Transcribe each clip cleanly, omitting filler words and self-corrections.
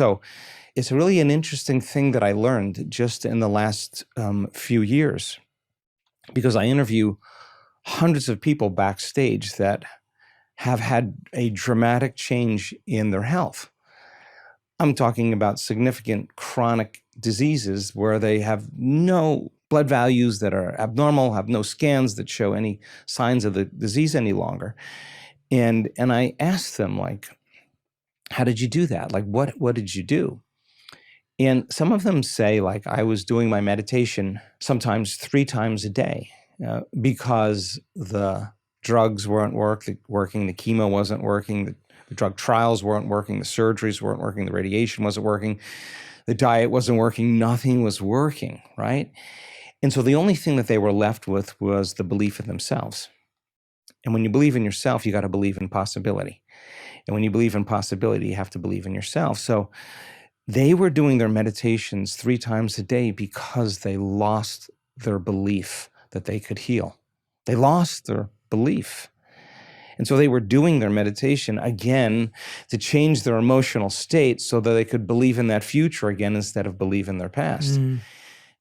So it's really an interesting thing that I learned just in the last few years because I interview hundreds of people backstage that have had a dramatic change in their health. I'm talking about significant chronic diseases where they have no blood values that are abnormal, have no scans that show any signs of the disease any longer. And I asked them, like, how did you do that? Like, what did you do? And some of them say, like, I was doing my meditation sometimes 3 times a day because the drugs weren't working, the chemo wasn't working, the drug trials weren't working, the surgeries weren't working, the radiation wasn't working, the diet wasn't working, nothing was working, right? And so the only thing that they were left with was the belief in themselves. And when you believe in yourself, you got to believe in possibility. And when you believe in possibility, you have to believe in yourself. So they were doing their meditations 3 times a day because they lost their belief that they could heal. They lost their belief. And so they were doing their meditation again to change their emotional state so that they could believe in that future again instead of believe in their past. Mm.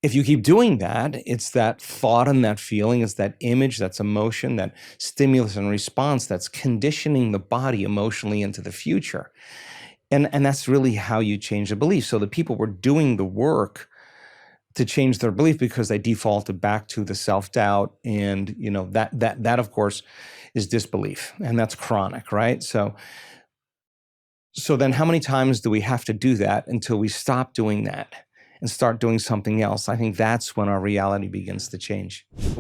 If you keep doing that, it's that thought and that feeling, it's that image, that's emotion, that stimulus and response that's conditioning the body emotionally into the future. And that's really how you change the belief. So the people were doing the work to change their belief because they defaulted back to the self-doubt. And that of course is disbelief. And that's chronic, right? So then how many times do we have to do that until we stop doing that and start doing something else? I think that's when our reality begins to change.